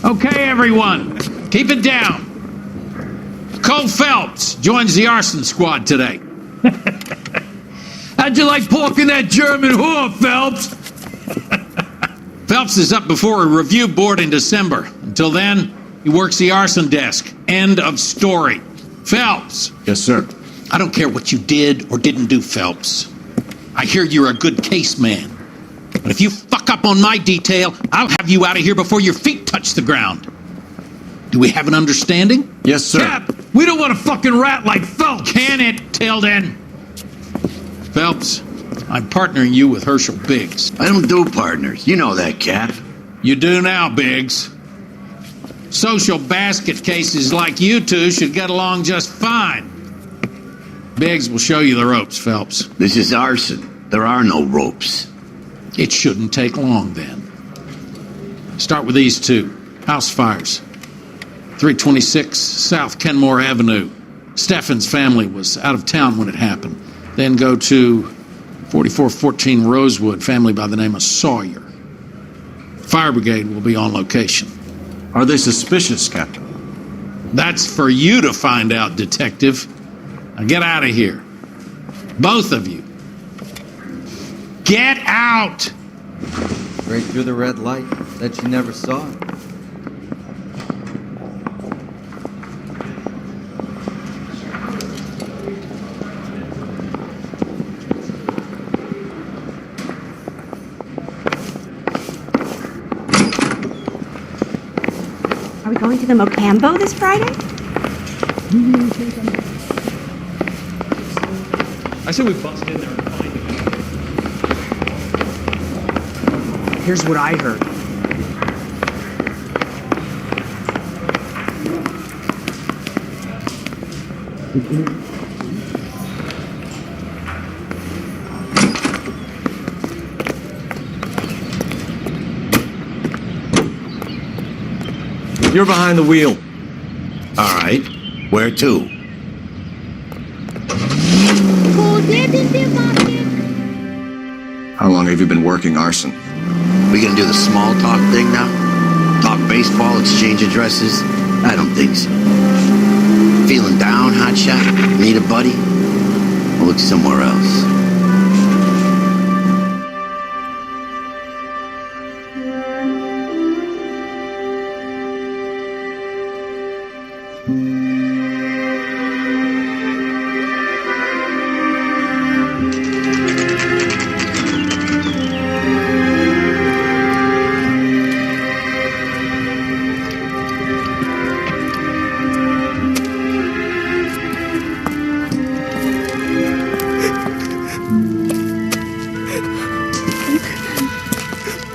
Okay, everyone, keep it down. Cole Phelps joins the arson squad today. How'd you like pork in that German whore, Phelps? Phelps is up before a review board in December. Until then, he works the arson desk. End of story. Phelps. Yes, sir. I don't care what you did or didn't do, Phelps. I hear you're a good case man. But if you fuck up on my detail, I'll have you out of here before your feet touch the ground. Do we have an understanding? Yes, sir. Cap, we don't want a fucking rat like Phelps. Can it, Tilden? Phelps, I'm partnering you with Herschel Biggs. I don't do partners. You know that, Cap. You do now, Biggs. Social basket cases like you two should get along just fine. Biggs will show you the ropes, Phelps. This is arson. There are no ropes. It shouldn't take long, then. Start with these two. House fires. 326 South Kenmore Avenue. Steffen's family was out of town when it happened. Then go to 4414 Rosewood, family by the name of Sawyer. Fire brigade will be on location. Are they suspicious, Captain? That's for you to find out, Detective. Now get out of here. Both of you. Get out! Right through the red light. Said she never saw it. Are we going to the Mocambo this Friday? I said we bust in there and find him. Here's what I heard. You're behind the wheel. All right. Where to? How long have you been working arson? We gonna do the small talk thing now? Talk baseball, exchange addresses? I don't think so. Feeling down, hotshot? Need a buddy? We'll look somewhere else.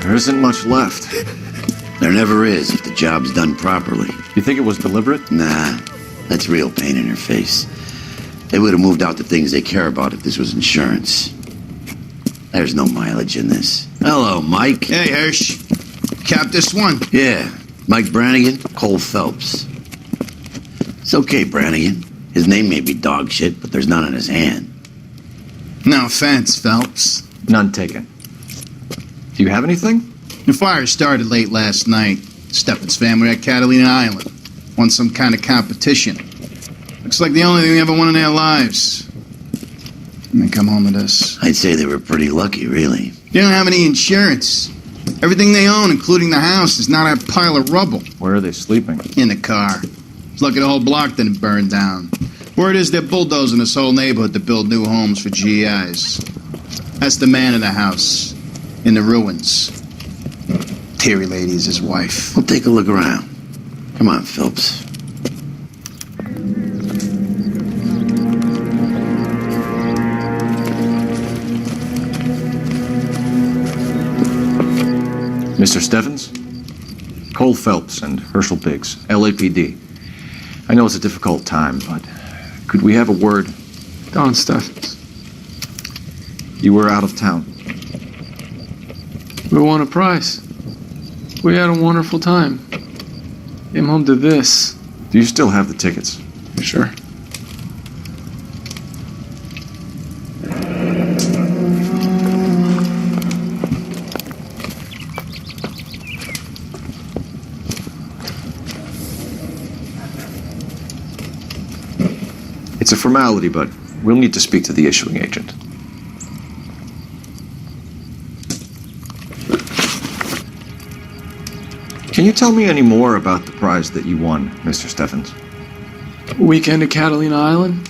There isn't much left. There never is if the job's done properly. You think it was deliberate? Nah, that's real pain in her face. They would have moved out the things they care about if this was insurance. There's no mileage in this. Hello, Mike. Hey, Hirsch. Cap this one. Yeah, Mike Brannigan, Cole Phelps. It's okay, Brannigan. His name may be dog shit, but there's none in his hand. No offense, Phelps. None taken. Do you have anything? The fire started late last night. Steffen's family at Catalina Island. Won some kind of competition. Looks like the only thing they ever won in their lives. And they come home with this. I'd say they were pretty lucky, really. They don't have any insurance. Everything they own, including the house, is not a pile of rubble. Where are they sleeping? In the car. It's lucky the whole block didn't burn down. Word is they're bulldozing this whole neighborhood to build new homes for GIs. That's the man in the house. In the ruins. Terry lady is his wife. We'll take a look around. Come on, Phelps. Mr. Steffens? Cole Phelps and Herschel Biggs, LAPD. I know it's a difficult time, but could we have a word? Don Steffens. You were out of town. We won a prize. We had a wonderful time. Came home to this. Do you still have the tickets? Sure. It's a formality, but we'll need to speak to the issuing agent. Can you tell me any more about the prize that you won, Mr. Steffens? Weekend at Catalina Island.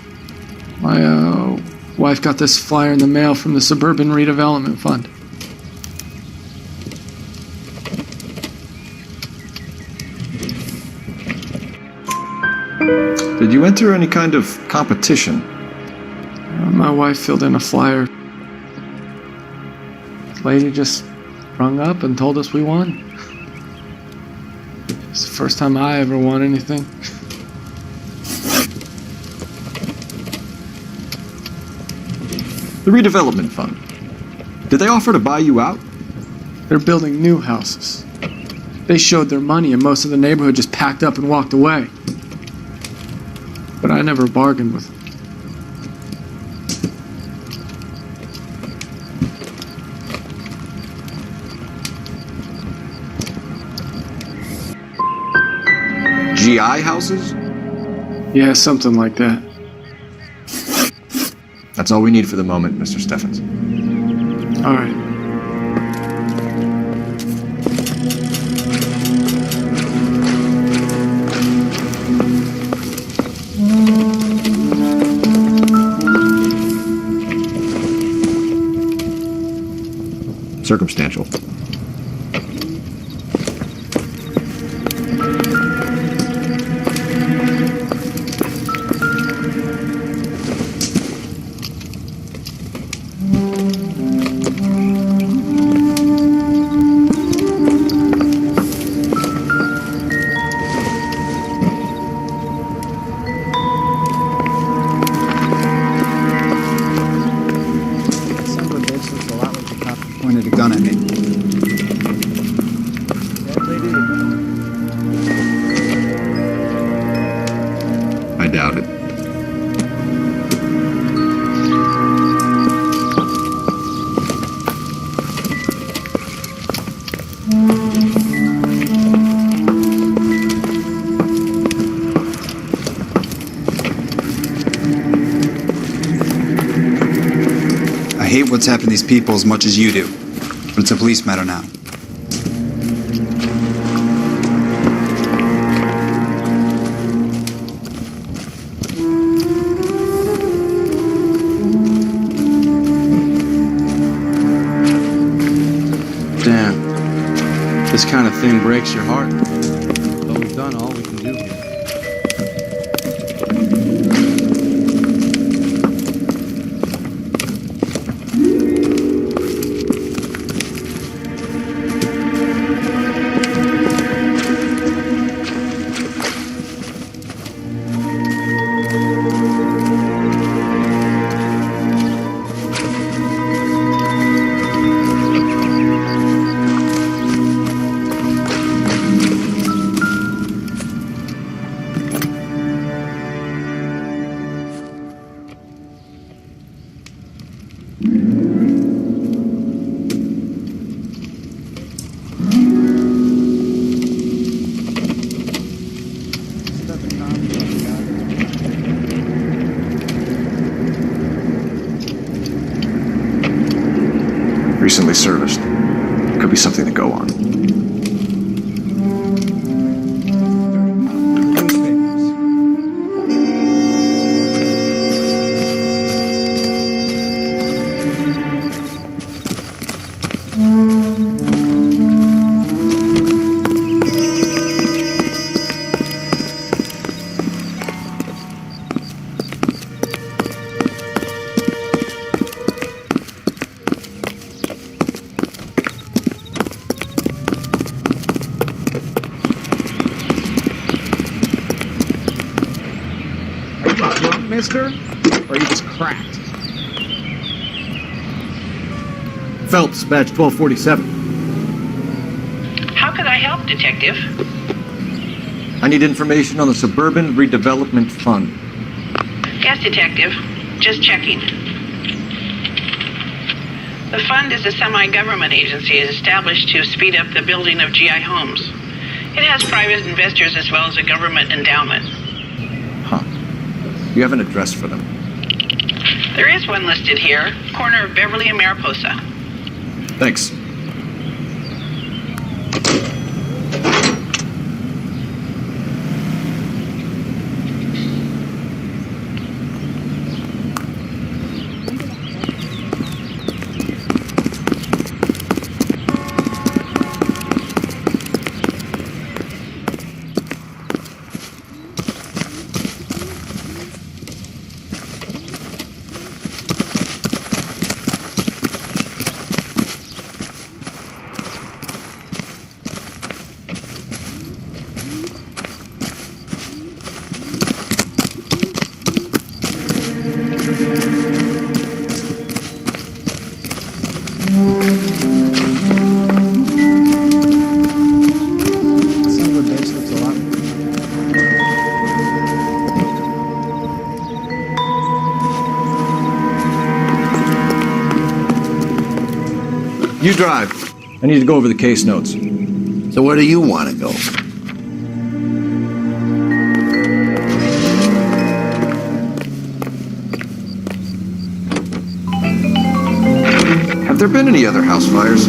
My wife got this flyer in the mail from the Suburban Redevelopment Fund. Did you enter any kind of competition? My wife filled in a flyer. The lady just rung up and told us we won. It's the first time I ever won anything. The redevelopment fund. Did they offer to buy you out? They're building new houses. They showed their money and most of the neighborhood just packed up and walked away. But I never bargained with them. GI houses? Yeah, something like that. That's all we need for the moment, Mr. Steffens. All right. Circumstantial. Pointed a gun at me. I doubt it. I hate what's happened to these people as much as you do, but it's a police matter now. Damn. This kind of thing breaks your heart. But we've done all we can do here. Recently serviced. Could be something to go on. Mister? Or you just cracked? Phelps, badge 1247. How could I help, Detective? I need information on the Suburban Redevelopment Fund. Yes, Detective. Just checking. The fund is a semi-government agency established to speed up the building of GI homes. It has private investors as well as a government endowment. Huh. You have an address for them? There is one listed here, corner of Beverly and Mariposa. Thanks. You drive. I need to go over the case notes. So where do you want to go? Have there been any other house fires?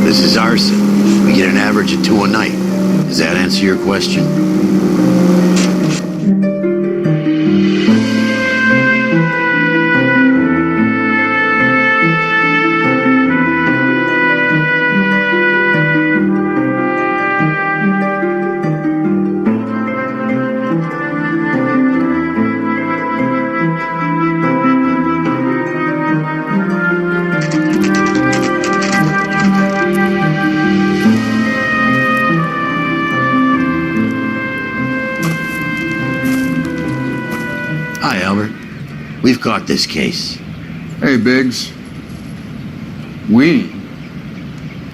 This is arson. We get an average of 2 a night. Does that answer your question? Hi, Albert. We've caught this case. Hey, Biggs.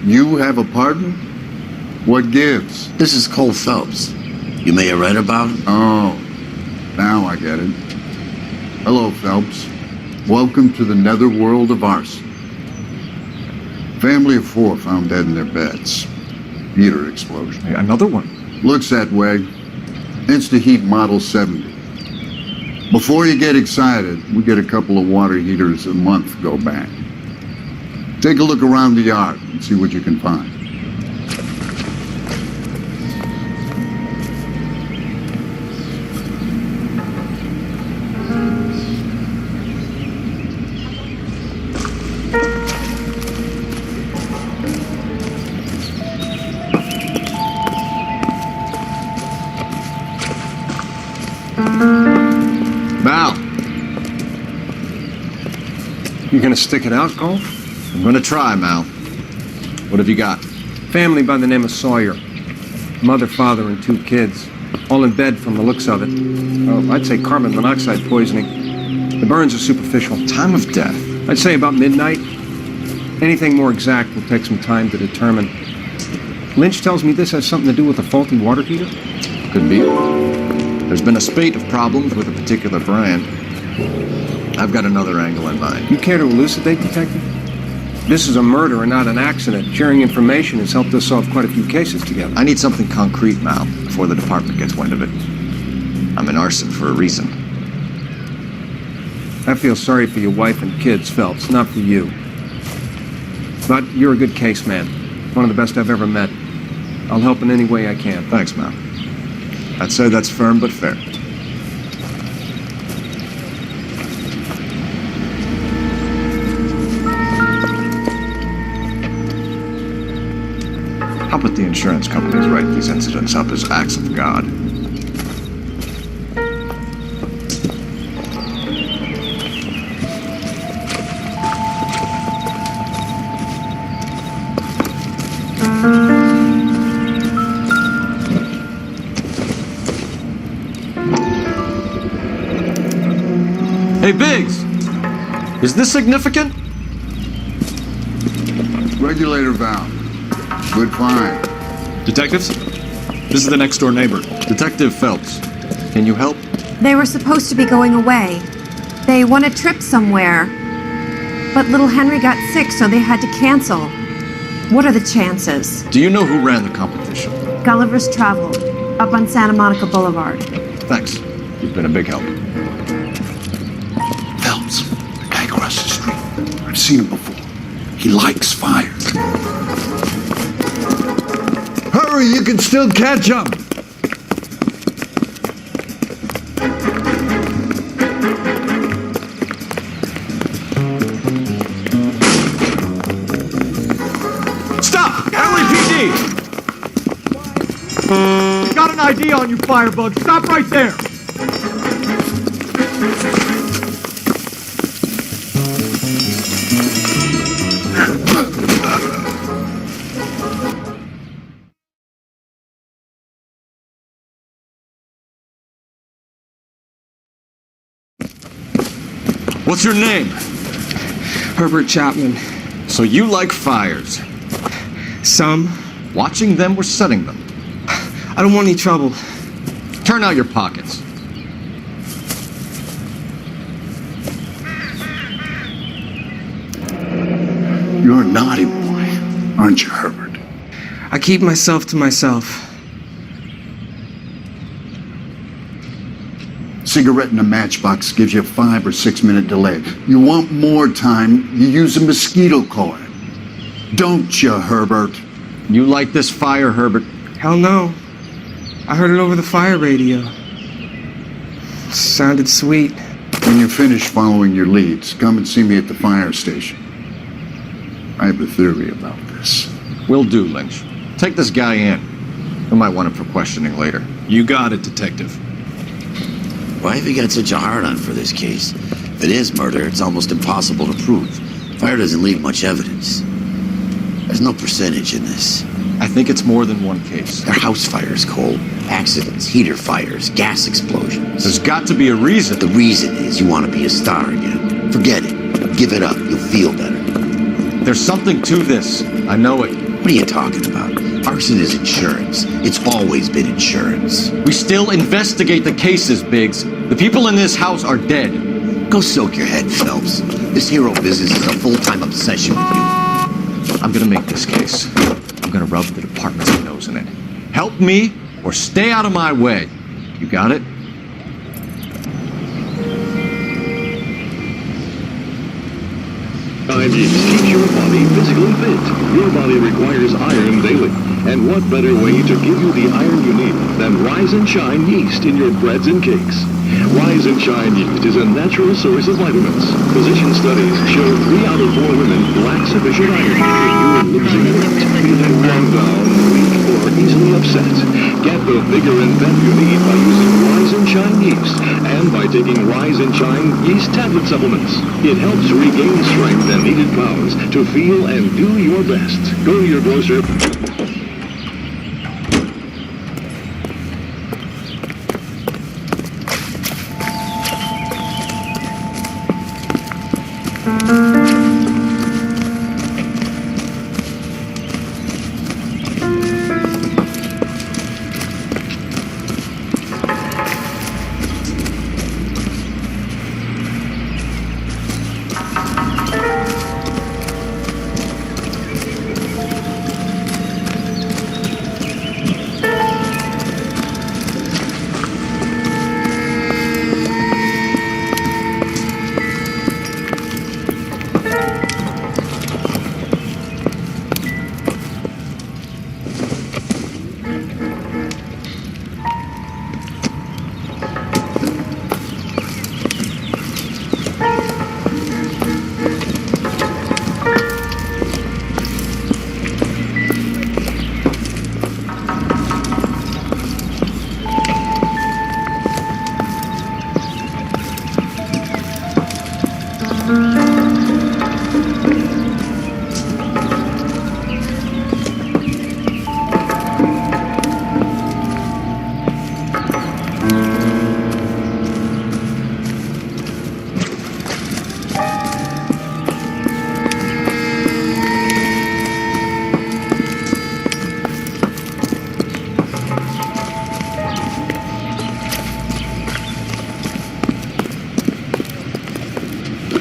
You have a pardon? What gives? This is Cole Phelps. You may have read about him. Oh, now I get it. Hello, Phelps. Welcome to the netherworld of arson. Family of 4 found dead in their beds. Heater explosion. Hey, another one. Looks that way. Insta-Heat Model 70. Before you get excited, we get a couple of water heaters a month go back. Take a look around the yard and see what you can find. Mal, You gonna stick it out, Cole? I'm gonna try, Mal. What have you got? Family by the name of Sawyer. Mother, father, and 2 kids. All in bed from the looks of it. Well, I'd say carbon monoxide poisoning. The burns are superficial. Time of death. I'd say about midnight. Anything more exact will take some time to determine. Lynch tells me this has something to do with a faulty water heater. Could be. There's been a spate of problems with a particular brand. I've got another angle in mind. You care to elucidate, Detective? This is a murder and not an accident. Sharing information has helped us solve quite a few cases together. I need something concrete, Mal, before the department gets wind of it. I'm in arson for a reason. I feel sorry for your wife and kids, Phelps, not for you. But you're a good case man. One of the best I've ever met. I'll help in any way I can. Thanks, Mal. I'd say that's firm but fair. How about the insurance companies write these incidents up as acts of God? Hey, Biggs! Is this significant? Regulator valve. Good find. Detectives? This is the next door neighbor. Detective Phelps, can you help? They were supposed to be going away. They won a trip somewhere. But little Henry got sick, so they had to cancel. What are the chances? Do you know who ran the competition? Gulliver's Travel, up on Santa Monica Boulevard. Thanks. You've been a big help. I've seen him before. He likes fire. Hurry, you can still catch him! Stop! LAPD! Got an ID on you, firebug. Stop right there. What's your name? Herbert Chapman. So you like fires. Some. Watching them or setting them? I don't want any trouble. Turn out your pockets. You're a naughty boy, aren't you, Herbert? I keep myself to myself. Cigarette in a matchbox gives you a 5 or 6 minute delay. You want more time, you use a mosquito coil. Don't you, Herbert? You like this fire, Herbert? Hell no. I heard it over the fire radio. Sounded sweet. When you finish following your leads, come and see me at the fire station. I have a theory about this. Will do, Lynch. Take this guy in. We might want him for questioning later. You got it, Detective. Why have you got such a hard-on for this case? If it is murder, it's almost impossible to prove. Fire doesn't leave much evidence. There's no percentage in this. I think it's more than one case. They're house fires, Cole. Accidents, heater fires, gas explosions. There's got to be a reason. The reason is you want to be a star again. Forget it. Give it up. You'll feel better. There's something to this. I know it. What are you talking about? Arson is insurance. It's always been insurance. We still investigate the cases, Biggs. The people in this house are dead. Go soak your head, Phelps. This hero business is a full-time obsession with you. I'm gonna make this case. I'm gonna rub the department's nose in it. Help me or stay out of my way. You got it? Yeast keeps your body physically fit. Your body requires iron daily. And what better way to give you the iron you need than Rise and Shine yeast in your breads and cakes? Rise and Shine yeast is a natural source of vitamins. Physician studies show 3 out of 4 women lack sufficient iron if you are losing weight, feeling run down, weak, or easily upset. Get the vigor and pep you need by using Rise and Shine yeast and by taking Rise and Shine yeast tablet supplements. It helps regain strength and needed pounds to feel and do your best. Go to your grocer.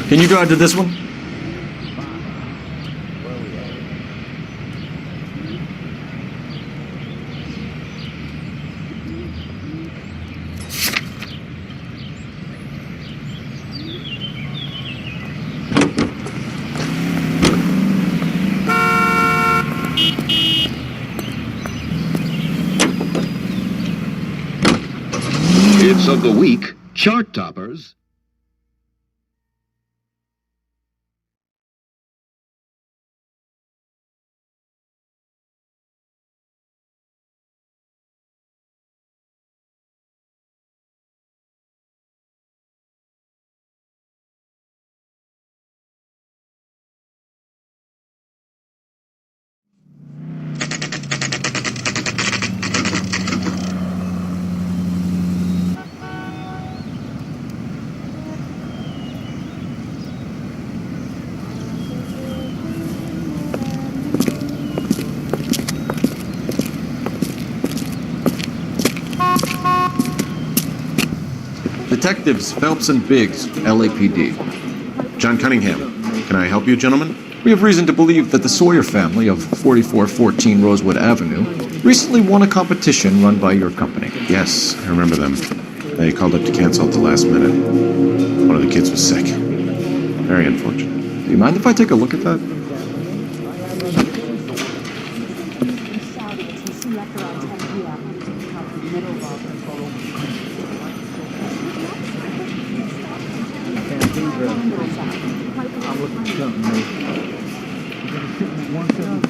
Can you drive to this one? Hits of the week, chart toppers. Detectives Phelps and Biggs, LAPD. John Cunningham. Can I help you, gentlemen? We have reason to believe that the Sawyer family of 4414 Rosewood Avenue recently won a competition run by your company. Yes, I remember them. They called up to cancel at the last minute. One of the kids was sick. Very unfortunate. Do you mind if I take a look at that?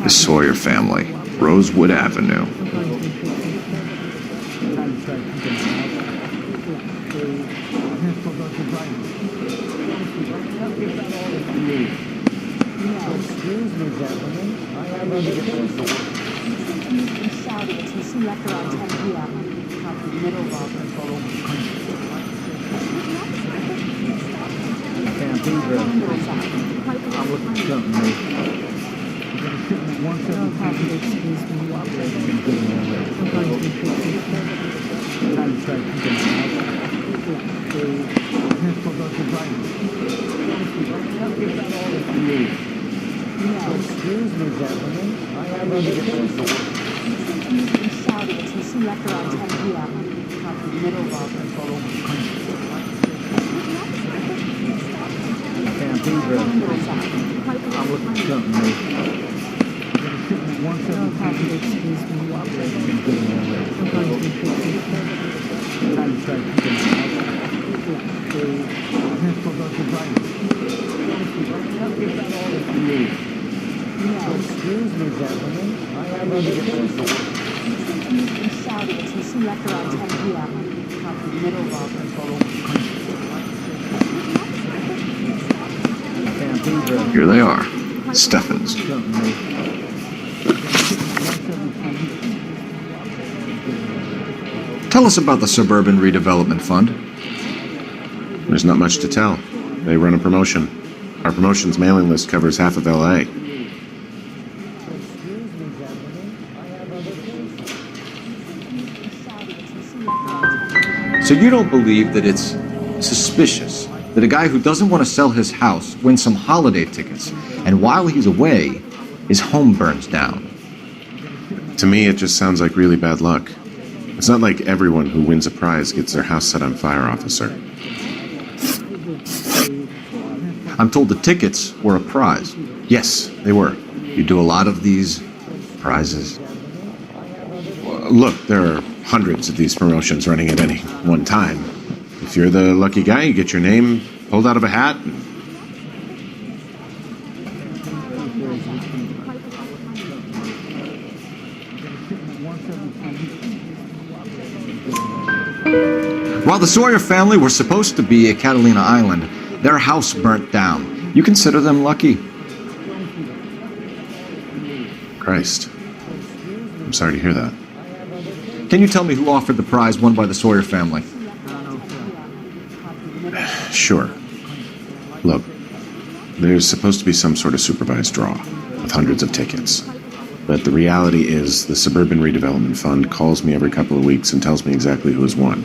The Sawyer family, Rosewood Avenue. Here they are, Steffens. Tell us about the Suburban Redevelopment Fund. There's not much to tell. They run a promotion. Our promotion's mailing list covers half of LA. So you don't believe that it's suspicious that a guy who doesn't want to sell his house wins some holiday tickets, and while he's away, his home burns down? To me, it just sounds like really bad luck. It's not like everyone who wins a prize gets their house set on fire, officer. I'm told the tickets were a prize. Yes, they were. You do a lot of these prizes. Look, there are hundreds of these promotions running at any one time. If you're the lucky guy, you get your name pulled out of a hat. While the Sawyer family were supposed to be at Catalina Island, their house burnt down. You consider them lucky? Christ. I'm sorry to hear that. Can you tell me who offered the prize won by the Sawyer family? Sure. Look, there's supposed to be some sort of supervised draw with hundreds of tickets. But the reality is the Suburban Redevelopment Fund calls me every couple of weeks and tells me exactly who has won.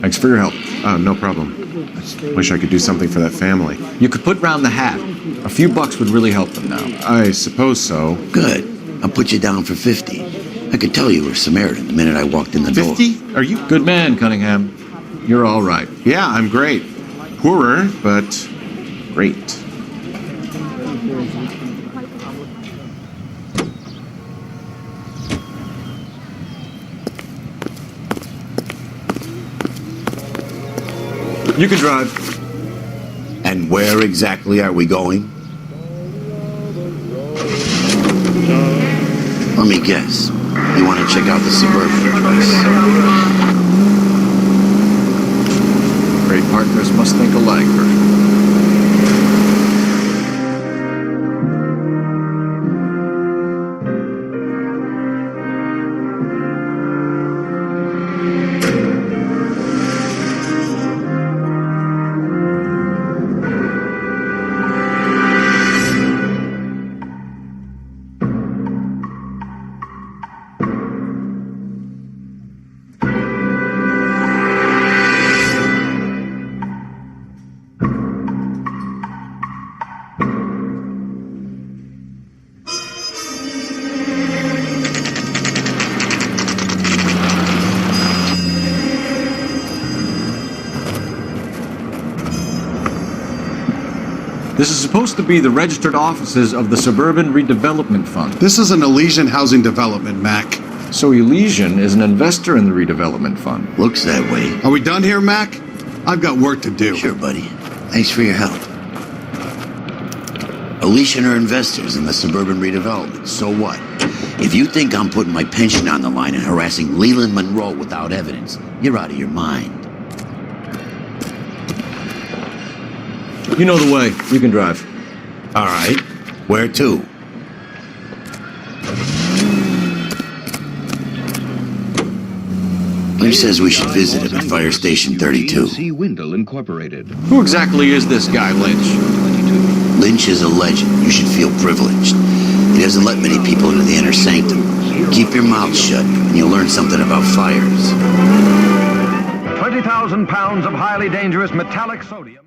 Thanks for your help. No problem. I just wish I could do something for that family. You could put round the hat. A few bucks would really help them now. I suppose so. Good. I'll put you down for 50. I could tell you were Samaritan the minute I walked in the door. 50? Are you... Good man, Cunningham. You're all right. Yeah, I'm great. Poorer, but great. You can drive. And where exactly are we going? Let me guess. You want to check out the suburban place? Great partners must think alike, Herschel. This is supposed to be the registered offices of the Suburban Redevelopment Fund. This is an Elysian housing development, Mac. So Elysian is an investor in the redevelopment fund. Looks that way. Are we done here, Mac? I've got work to do. Sure, buddy. Thanks for your help. Elysian are investors in the suburban redevelopment. So what? If you think I'm putting my pension on the line and harassing Leland Monroe without evidence, you're out of your mind. You know the way. You can drive. All right. Where to? Lynch says we should visit him at Fire Station 32. Wendell Incorporated. Who exactly is this guy, Lynch? Lynch is a legend. You should feel privileged. He doesn't let many people into the inner sanctum. Keep your mouth shut, and you'll learn something about fires. 20,000 pounds of highly dangerous metallic sodium.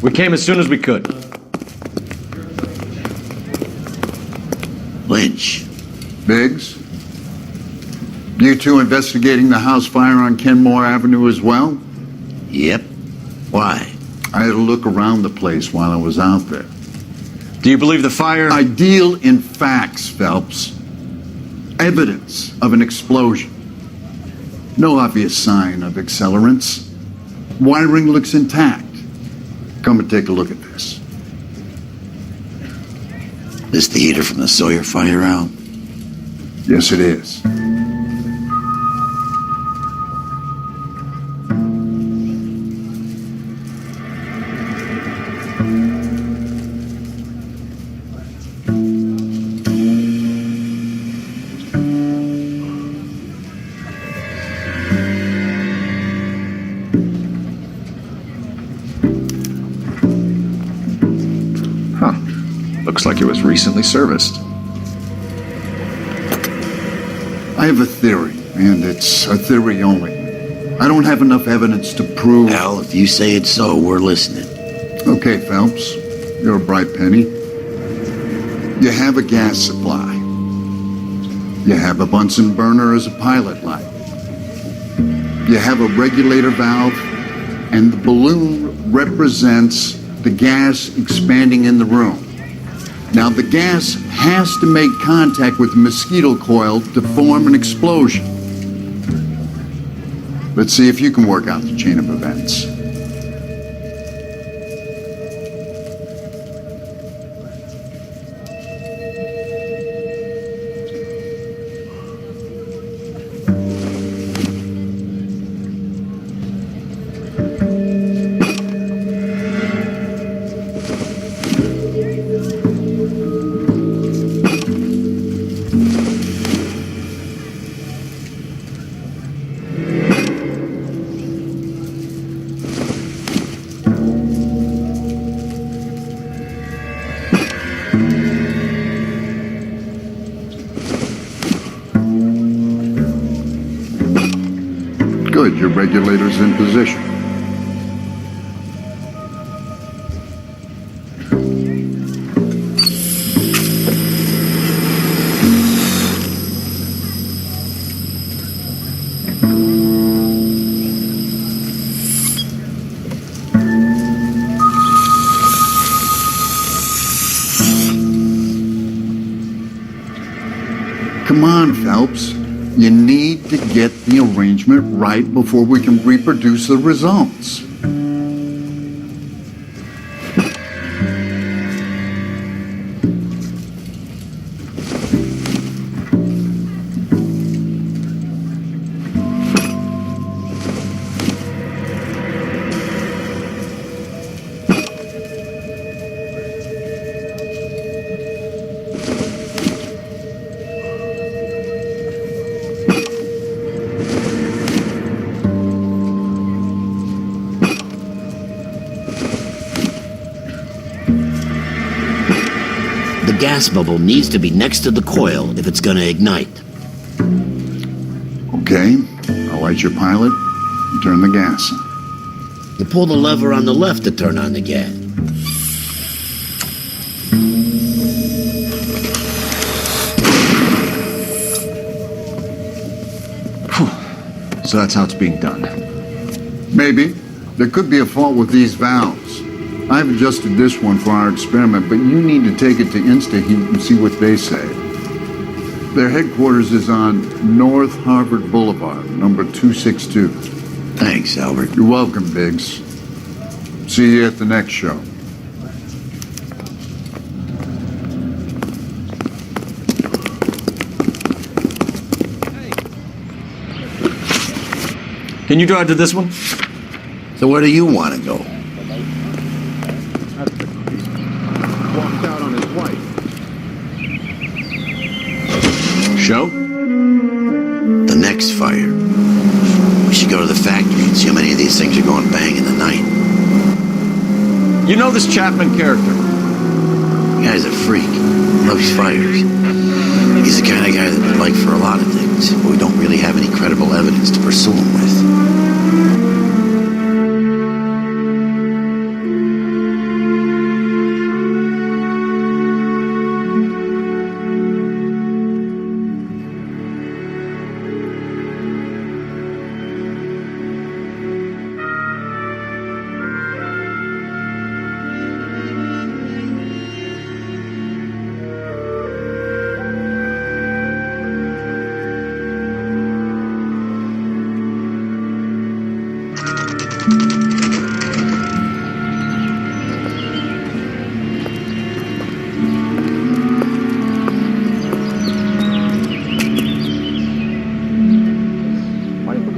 We came as soon as we could. Lynch. Biggs? You two investigating the house fire on Kenmore Avenue as well? Yep. Why? I had a look around the place while I was out there. Do you believe the fire? I deal in facts, Phelps. Evidence of an explosion. No obvious sign of accelerants. Wiring looks intact. Come and take a look at this. This the heater from the Sawyer fire, Al? Yes, it is. Looks like it was recently serviced. I have a theory, and it's a theory only. I don't have enough evidence to prove... Al, if you say it's so, we're listening. Okay, Phelps. You're a bright penny. You have a gas supply. You have a Bunsen burner as a pilot light. You have a regulator valve, and the balloon represents the gas expanding in the room. Now, the gas has to make contact with the mosquito coil to form an explosion. Let's see if you can work out the chain of events. regulator's in position. Come on, Phelps. You need to get the arrangement right before we can reproduce the results. The gas bubble needs to be next to the coil if it's gonna ignite. Okay, I'll light your pilot and turn the gas on. You pull the lever on the left to turn on the gas. So that's how it's being done. Maybe. There could be a fault with these valves. I've adjusted this one for our experiment, but you need to take it to InstaHeat and see what they say. Their headquarters is on North Harvard Boulevard, number 262. Thanks, Albert. You're welcome, Biggs. See you at the next show. Can you drive to this one? So where do you want to go? Walked out on his wife. Show? The next fire. We should go to the factory and see how many of these things are going bang in the night. You know this Chapman character? The guy's a freak. Loves fires. He's the kind of guy that we'd like for a lot of things, but we don't really have any credible evidence to pursue him with.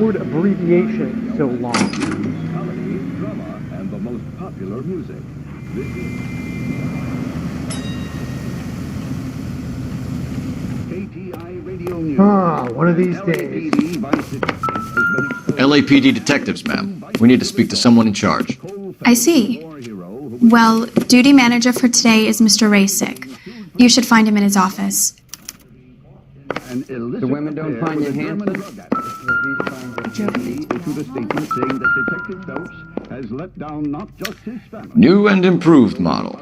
Abbreviation so long. Comedy, drama, and the most popular music. This is KTI Radio News. One of these days. LAPD detectives, ma'am. We need to speak to someone in charge. I see. Well, duty manager for today is Mr. Rasick. You should find him in his office. The women don't find you handsome? To the statement saying that Detective Phelps has let down not just his family. New and improved model.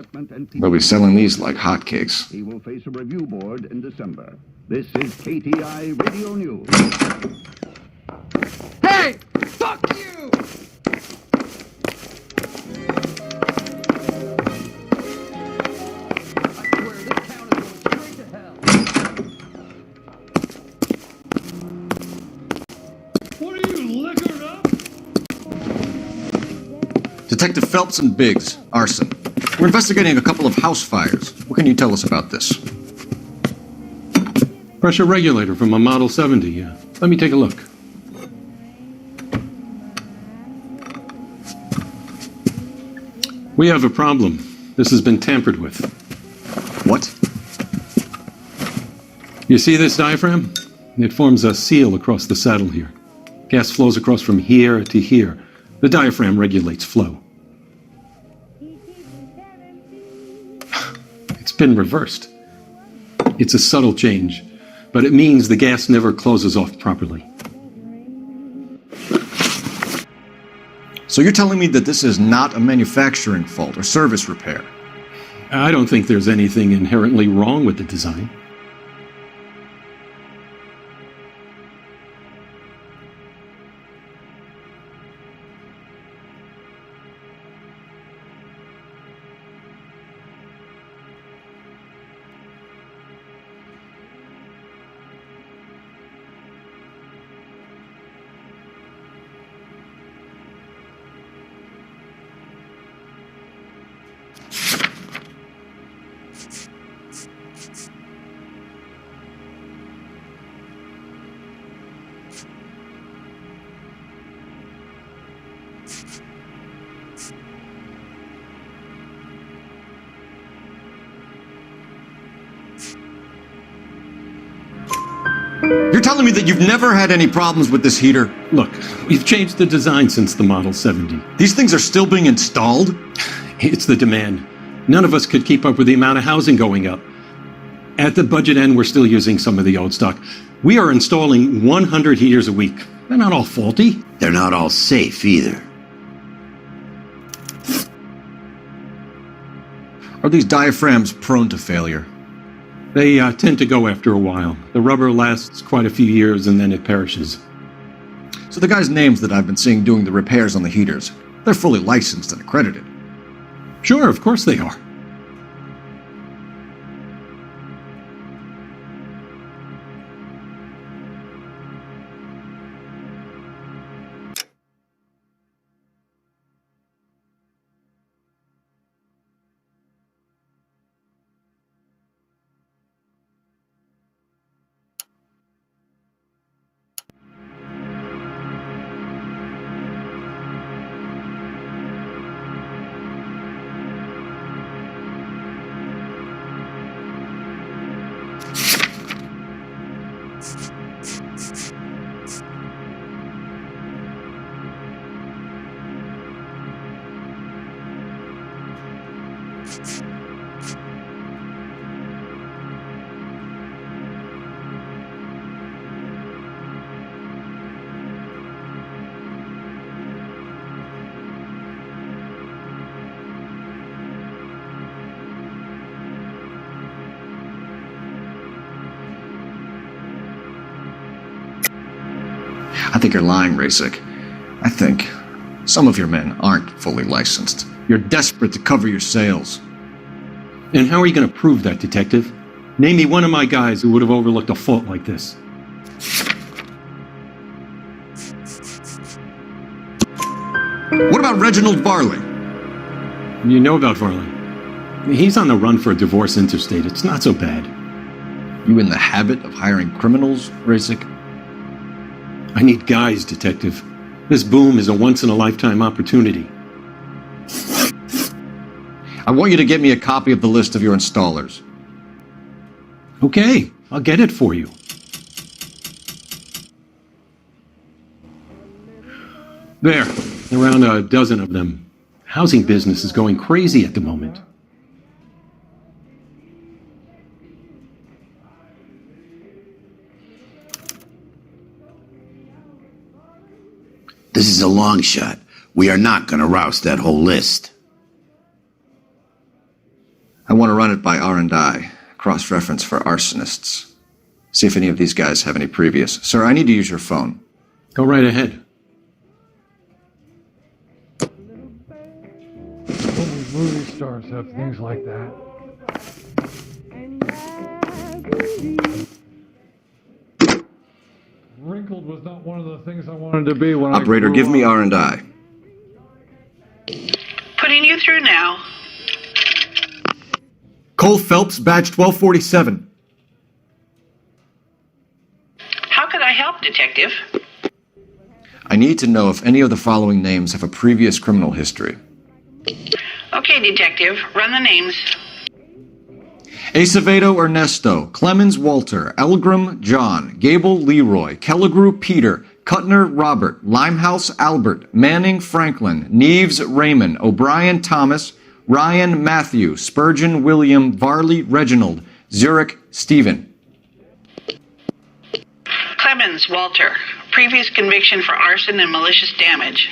They'll be selling these like hotcakes. He will face a review board in December. This is KTI Radio News. Hey! Fuck you! Detective Phelps and Biggs, arson. We're investigating a couple of house fires. What can you tell us about this? Pressure regulator from a Model 70. Let me take a look. We have a problem. This has been tampered with. What? You see this diaphragm? It forms a seal across the saddle here. Gas flows across from here to here. The diaphragm regulates flow. It's been reversed. It's a subtle change, but it means the gas never closes off properly. So you're telling me that this is not a manufacturing fault or service repair? I don't think there's anything inherently wrong with the design. You're telling me that you've never had any problems with this heater? Look, we've changed the design since the Model 70. These things are still being installed? It's the demand. None of us could keep up with the amount of housing going up. At the budget end, we're still using some of the old stock. We are installing 100 heaters a week. They're not all faulty. They're not all safe either. Are these diaphragms prone to failure? They tend to go after a while. The rubber lasts quite a few years and then it perishes. So the guys' names that I've been seeing doing the repairs on the heaters, they're fully licensed and accredited. Sure, of course they are. I think you're lying, Rasik. I think some of your men aren't fully licensed. You're desperate to cover your sales. And how are you going to prove that, Detective? Name me one of my guys who would have overlooked a fault like this. What about Reginald Varley? You know about Varley. He's on the run for a divorce interstate. It's not so bad. You in the habit of hiring criminals, Rasik? I need guys, Detective. This boom is a once-in-a-lifetime opportunity. I want you to get me a copy of the list of your installers. Okay, I'll get it for you. There, around a dozen of them. Housing business is going crazy at the moment. This is a long shot. We are not going to rouse that whole list. I want to run it by R&I, cross-reference for arsonists. See if any of these guys have any previous. Sir, I need to use your phone. Go right ahead. Only movie stars have things like that. Wrinkled was not one of the things I wanted to be when Operator, give me R&I. Putting you through now. Cole Phelps, badge 1247. How could I help, Detective? I need to know if any of the following names have a previous criminal history. Okay, Detective, run the names. Acevedo Ernesto, Clemens Walter, Elgram John, Gable Leroy, Kelligrew Peter, Cutner Robert, Limehouse Albert, Manning Franklin, Neves Raymond, O'Brien Thomas, Ryan Matthew, Spurgeon William, Varley Reginald, Zurich Stephen. Clemens Walter. Previous conviction for arson and malicious damage.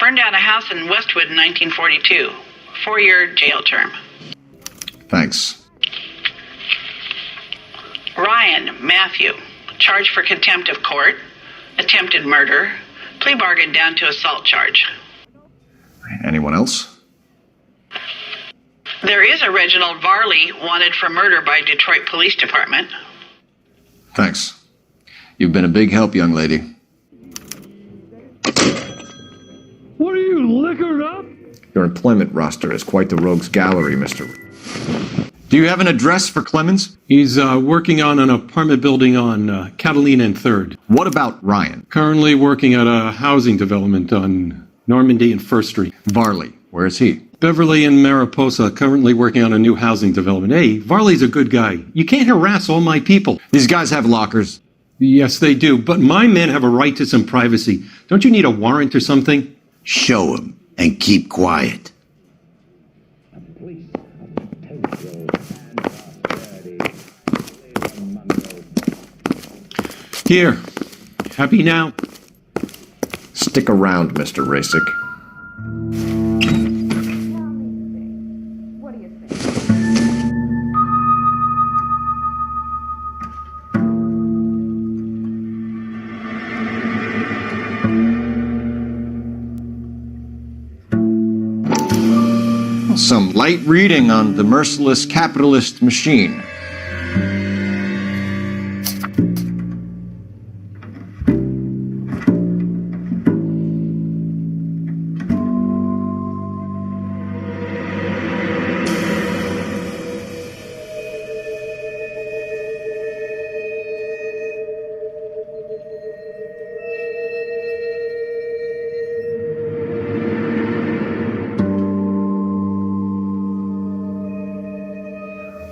Burned down a house in Westwood in 1942. 4-year jail term. Thanks. Ryan Matthew, charged for contempt of court, attempted murder, plea bargain down to assault charge. Anyone else? There is a Reginald Varley wanted for murder by Detroit Police Department. Thanks. You've been a big help, young lady. What are you, liquored up? Your employment roster is quite the rogues gallery, Mr. Do you have an address for Clemens? He's working on an apartment building on Catalina and 3rd. What about Ryan? Currently working at a housing development on Normandy and 1st Street. Varley, where is he? Beverly and Mariposa, currently working on a new housing development. Hey, Varley's a good guy. You can't harass all my people. These guys have lockers. Yes, they do, but my men have a right to some privacy. Don't you need a warrant or something? Show him and keep quiet. Here. Happy now? Stick around, Mr. Rasick. Some light reading on the merciless capitalist machine.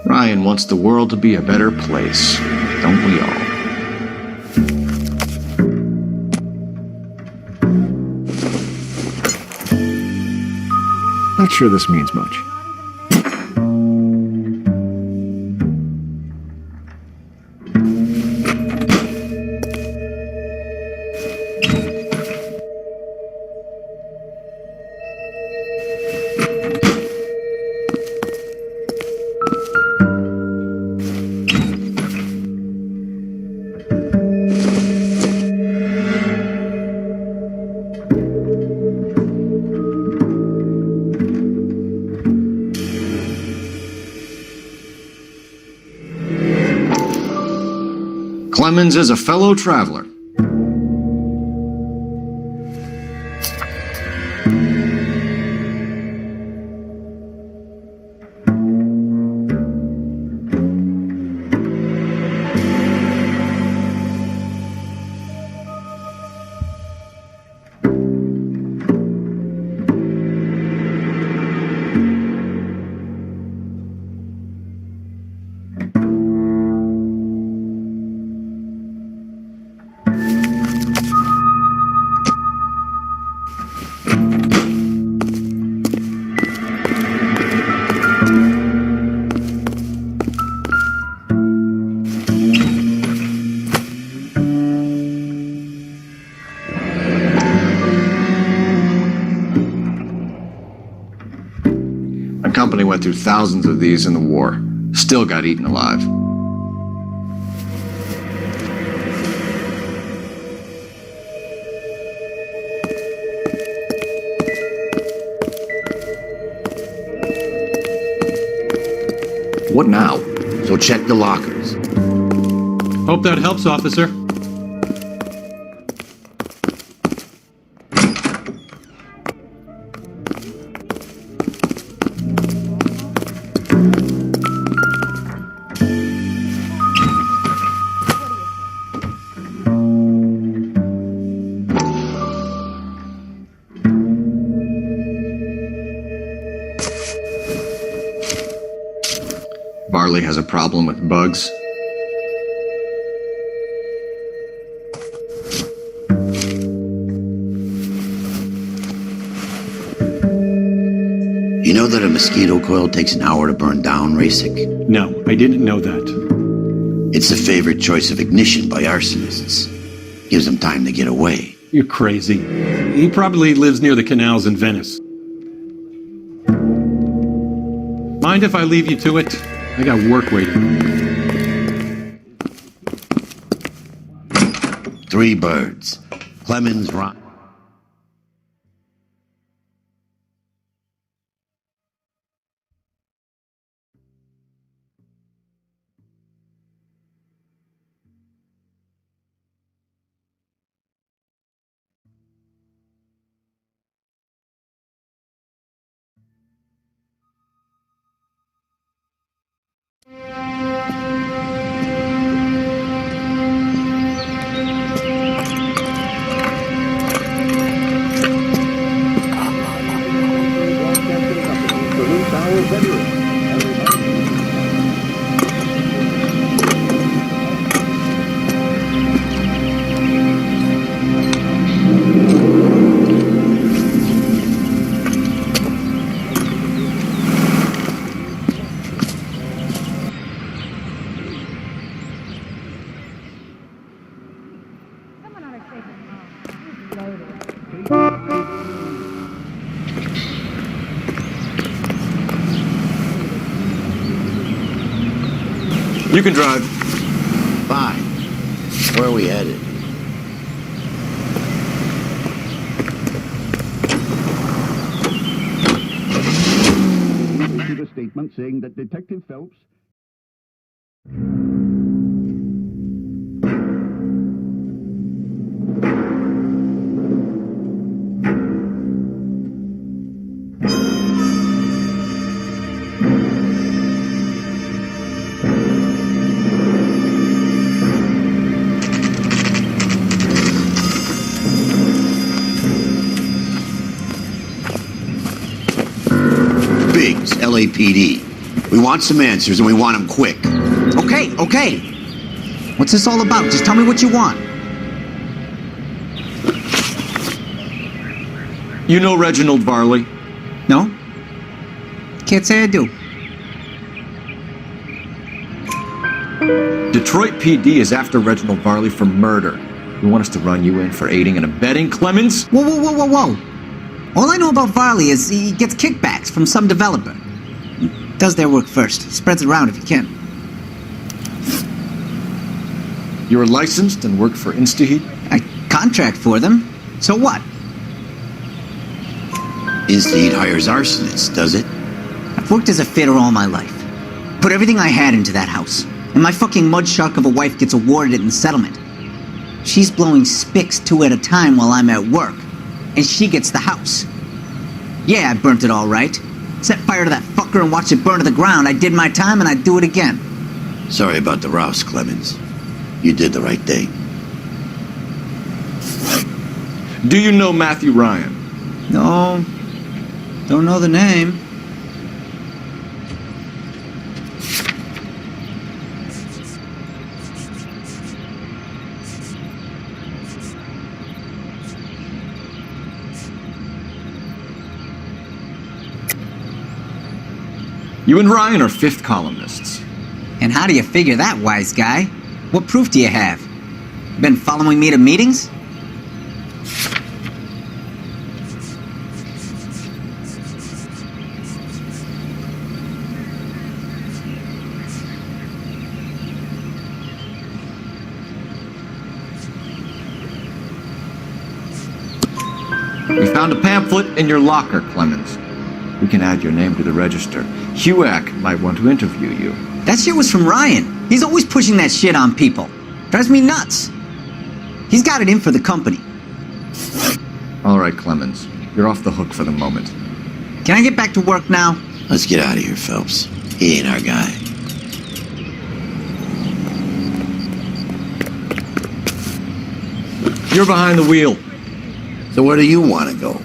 Ryan wants the world to be a better place, don't we all? Not sure this means much. Clemens is a fellow traveler. My company went through thousands of these in the war. Still got eaten alive. What now? So check the lockers. Hope that helps, officer. Varley has a problem with bugs. You know that a mosquito coil takes an hour to burn down, Rasick? No, I didn't know that. It's the favorite choice of ignition by arsonists. Gives them time to get away. You're crazy. He probably lives near the canals in Venice. Mind if I leave you to it? I got work waiting. 3 birds. Clemens, Ron. You can drive. Fine. Where are we headed? To the statement saying that Detective Phelps Biggs, LAPD. We want some answers and we want them quick. Okay. What's this all about? Just tell me what you want. You know Reginald Varley? No? Can't say I do. Detroit PD is after Reginald Varley for murder. You want us to run you in for aiding and abetting, Clemens? Whoa. All I know about Varley is he gets kickbacks from some developer. He does their work first. Spreads it around if he can. You're licensed and work for InstaHeat? I contract for them. So what? InstaHeat hires arsonists, does it? I've worked as a fitter all my life. Put everything I had into that house. And my fucking mudshark of a wife gets awarded it in settlement. She's blowing spics 2 at a time while I'm at work. And she gets the house. Yeah, I burnt it all right. Set fire to that fucker and watched it burn to the ground. I did my time and I'd do it again. Sorry about the rouse, Clemens. You did the right thing. Do you know Matthew Ryan? No. Don't know the name. You and Ryan are 5th columnists. And how do you figure that, wise guy? What proof do you have? Been following me to meetings? We found a pamphlet in your locker, Clemens. We can add your name to the register. HUAC might want to interview you. That shit was from Ryan. He's always pushing that shit on people. Drives me nuts. He's got it in for the company. All right, Clemens. You're off the hook for the moment. Can I get back to work now? Let's get out of here, Phelps. He ain't our guy. You're behind the wheel. So where do you want to go?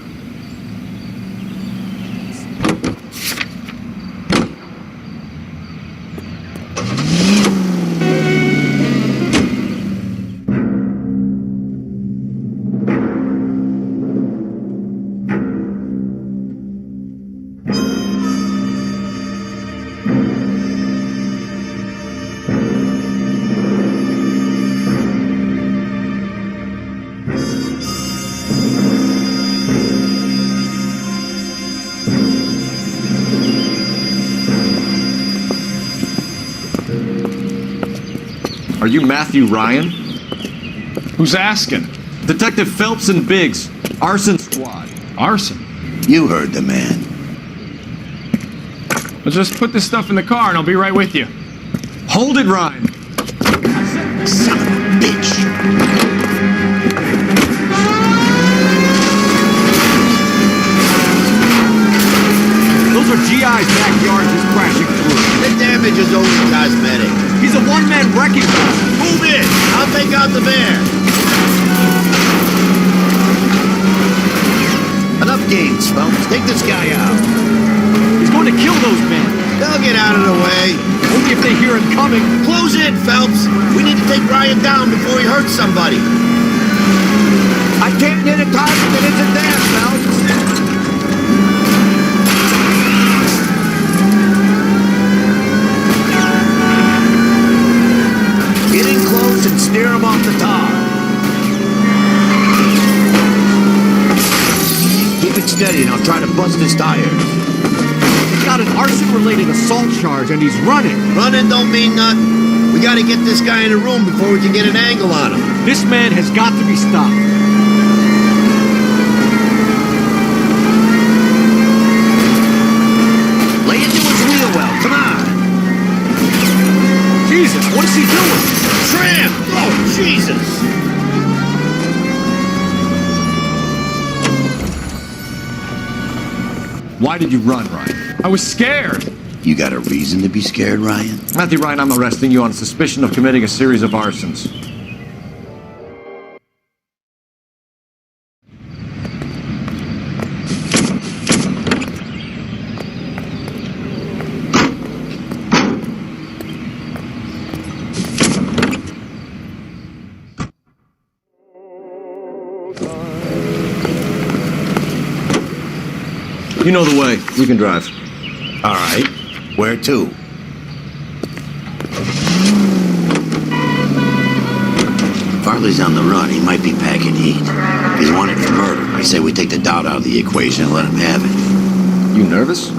Are you Matthew Ryan? Who's asking? Detective Phelps and Biggs, arson squad. Arson? You heard the man. Well, just put this stuff in the car and I'll be right with you. Hold it, Ryan. Son of a bitch. Those are GI's backyards he's crashing through. The damage is only cosmetic. He's a one-man wrecking ball. Move in. I'll take out the van. Enough games, Phelps. Take this guy out. He's going to kill those men. They'll get out of the way. Only if they hear him coming. Close in, Phelps. We need to take Ryan down before he hurts somebody. I can't hit a target that isn't there, Phelps. Get in close and steer him off the tar. Keep it steady and I'll try to bust his tires. He's got an arson-related assault charge and he's running. Running don't mean nothing. We gotta get this guy in a room before we can get an angle on him. This man has got to be stopped. Lay into his wheel well, come on. Jesus, what is he doing? Tramp! Oh, Jesus! Why did you run, Ryan? I was scared. You got a reason to be scared, Ryan? Matthew Ryan, I'm arresting you on suspicion of committing a series of arsons. You know the way. You can drive. All right. Where to? Farley's on the run. He might be packing heat. He's wanted for murder. I say we take the doubt out of the equation and let him have it. You nervous?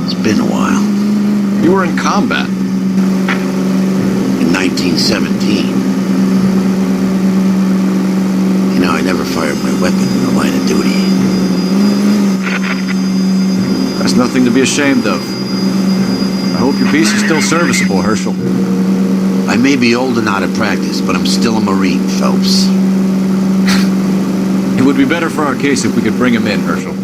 It's been a while. You were in combat. In 1917. You know, I never fired my weapon in the line of duty. That's nothing to be ashamed of. I hope your piece is still serviceable, Herschel. I may be old and out of practice, but I'm still a Marine, Phelps. It would be better for our case if we could bring him in, Herschel.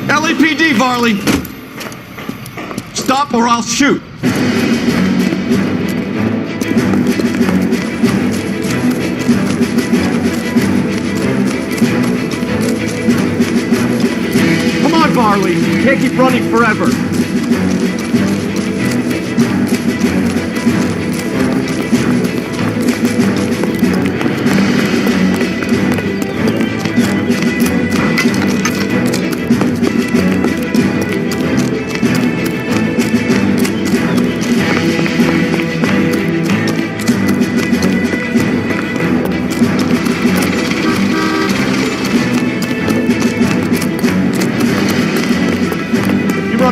LAPD, Varley! Stop or I'll shoot! Come on, Varley! You can't keep running forever!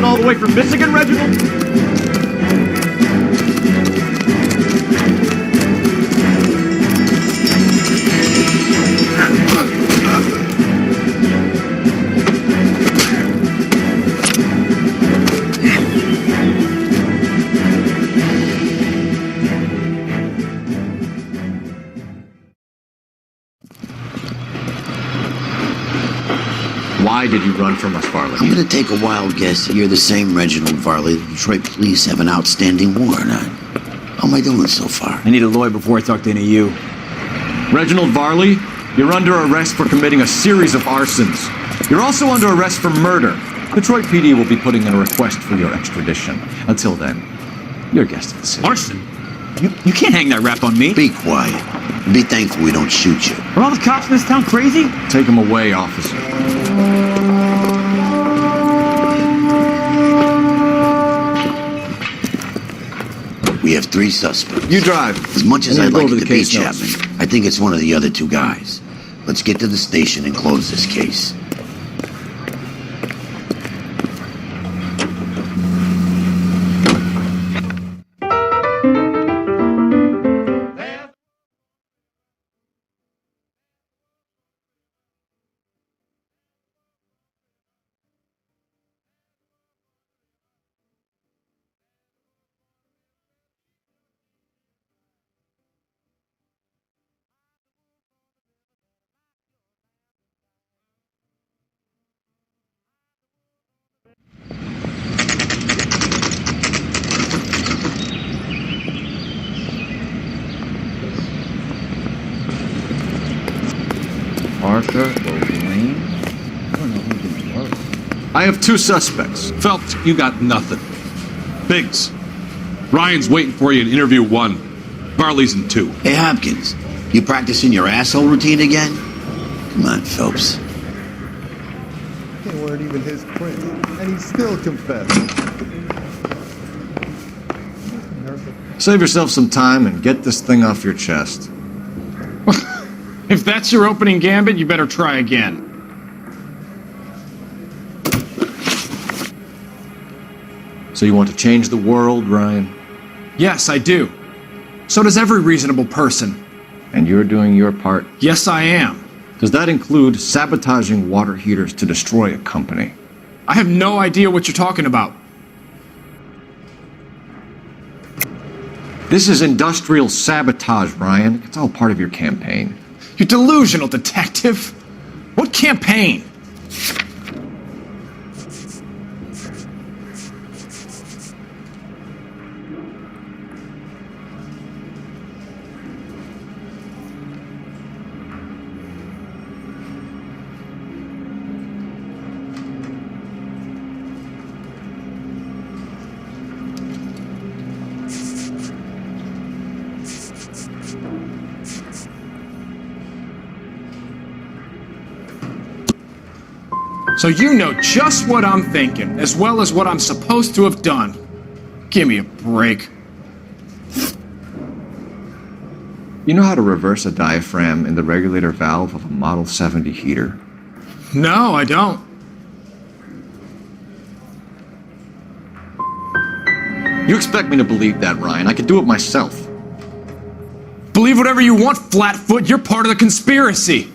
All the way from Michigan, Reginald? Why did you run from us, Varley? I'm gonna take a wild guess that you're the same Reginald Varley the Detroit police have an outstanding warrant on. How am I doing so far? I need a lawyer before I talk to any of you. Reginald Varley, you're under arrest for committing a series of arsons. You're also under arrest for murder. Detroit PD will be putting in a request for your extradition. Until then, you're a guest of the city. Arson? You can't hang that rap on me. Be quiet. Be thankful we don't shoot you. Are all the cops in this town crazy? Take him away, officer. have 3 suspects. You drive. As much as I I'd need to go like over it the to be case notes. Chapman, I think it's one of the other 2 guys. Let's get to the station and close this case. Arthur O'Lane? I don't know who this was. I have 2 suspects. Phelps, you got nothing. Biggs, Ryan's waiting for you in interview 1. Barley's in 2. Hey, Hopkins, you practicing your asshole routine again? Come on, Phelps. They weren't even his prints, and he still confessed. Save yourself some time and get this thing off your chest. If that's your opening gambit, you better try again. So you want to change the world, Ryan? Yes, I do. So does every reasonable person. And you're doing your part? Yes, I am. Does that include sabotaging water heaters to destroy a company? I have no idea what you're talking about. This is industrial sabotage, Ryan. It's all part of your campaign. You delusional detective. What campaign? So you know just what I'm thinking, as well as what I'm supposed to have done. Give me a break. You know how to reverse a diaphragm in the regulator valve of a Model 70 heater? No, I don't. You expect me to believe that, Ryan? I could do it myself. Believe whatever you want, Flatfoot. You're part of the conspiracy.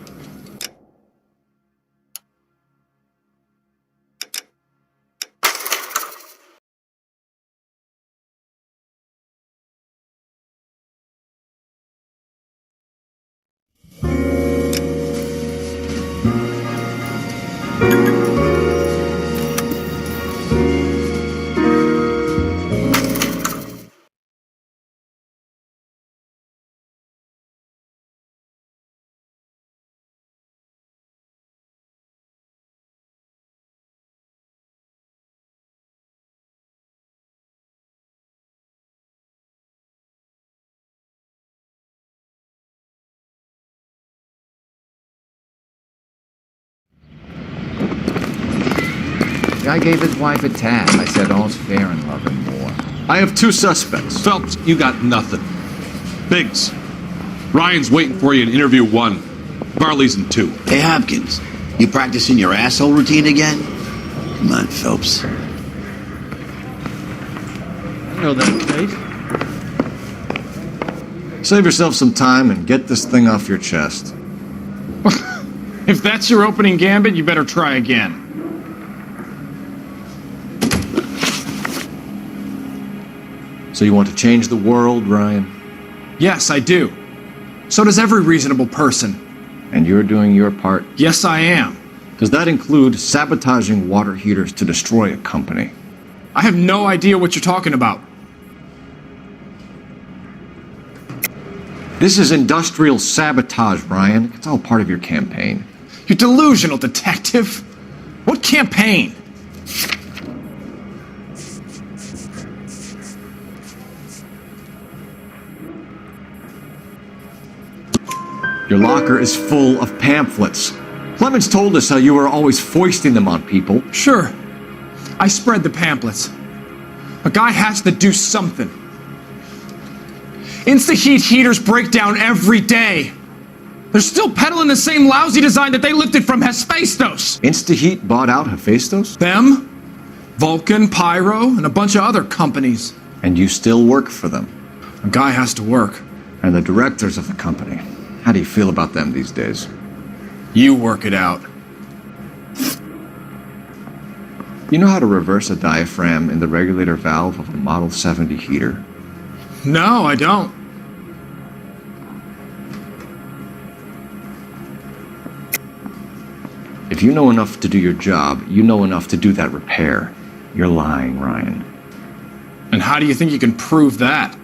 I gave his wife a tab. I said all's fair in love and war. I have 2 suspects. Phelps, you got nothing. Biggs, Ryan's waiting for you in interview 1. Barley's in 2. Hey, Hopkins, you practicing your asshole routine again? Come on, Phelps. I know that face. Save yourself some time and get this thing off your chest. If that's your opening gambit, you better try again. So you want to change the world, Ryan? Yes, I do. So does every reasonable person. And you're doing your part? Yes, I am. Does that include sabotaging water heaters to destroy a company? I have no idea what you're talking about. This is industrial sabotage, Ryan. It's all part of your campaign. You delusional detective. What campaign? Your locker is full of pamphlets. Clemens told us how you were always foisting them on people. Sure. I spread the pamphlets. A guy has to do something. Insta-heat heaters break down every day. They're still peddling the same lousy design that they lifted from Hephaestus. InstaHeat bought out Hephaestus? Them, Vulcan, Pyro, and a bunch of other companies. And you still work for them? A guy has to work. And the directors of the company. How do you feel about them these days? You work it out. You know how to reverse a diaphragm in the regulator valve of a Model 70 heater? No, I don't. If you know enough to do your job, you know enough to do that repair. You're lying, Ryan. And how do you think you can prove that?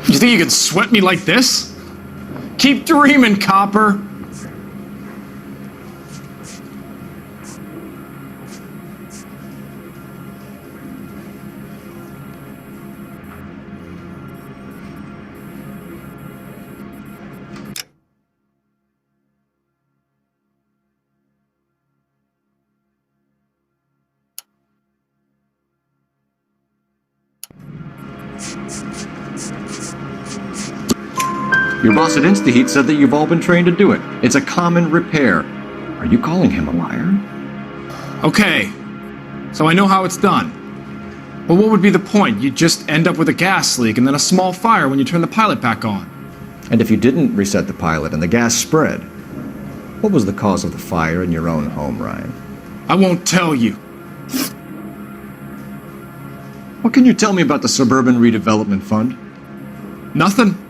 You think you can sweat me like this? Keep dreaming, copper. Your boss at InstaHeat said that you've all been trained to do it. It's a common repair. Are you calling him a liar? Okay, so I know how it's done. But what would be the point? You'd just end up with a gas leak and then a small fire when you turn the pilot back on. And if you didn't reset the pilot and the gas spread, what was the cause of the fire in your own home, Ryan? I won't tell you. What can you tell me about the Suburban Redevelopment Fund? Nothing.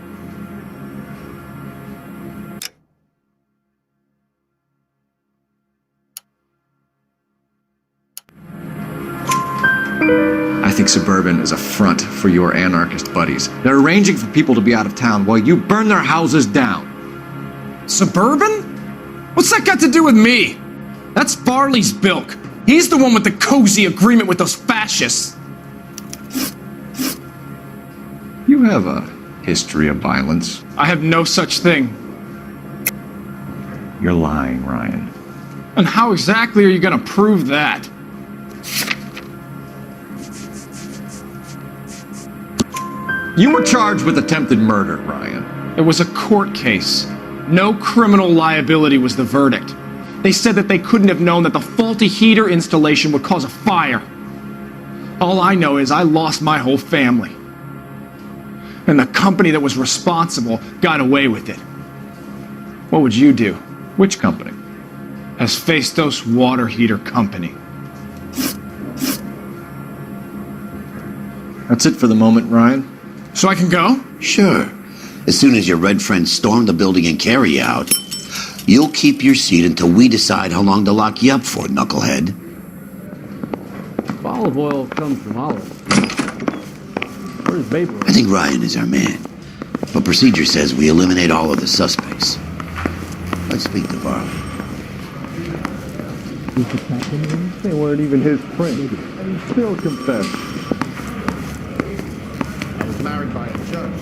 I think Suburban is a front for your anarchist buddies. They're arranging for people to be out of town while you burn their houses down. Suburban? What's that got to do with me? That's Farley's bilk. He's the one with the cozy agreement with those fascists. You have a history of violence. I have no such thing. You're lying, Ryan. And how exactly are you going to prove that? You were charged with attempted murder, Ryan. It was a court case. No criminal liability was the verdict. They said that they couldn't have known that the faulty heater installation would cause a fire. All I know is I lost my whole family. And the company that was responsible got away with it. What would you do? Which company? Hephaestus Water Heater Company. That's it for the moment, Ryan? So I can go? Sure. As soon as your red friends storm the building and carry you out, you'll keep your seat until we decide how long to lock you up for, knucklehead. Olive oil comes from olives. Where's vapor? I think Ryan is our man. But procedure says we eliminate all of the suspects. Let's speak to Varley. They weren't even his print. And he still confessed. I was married by a judge.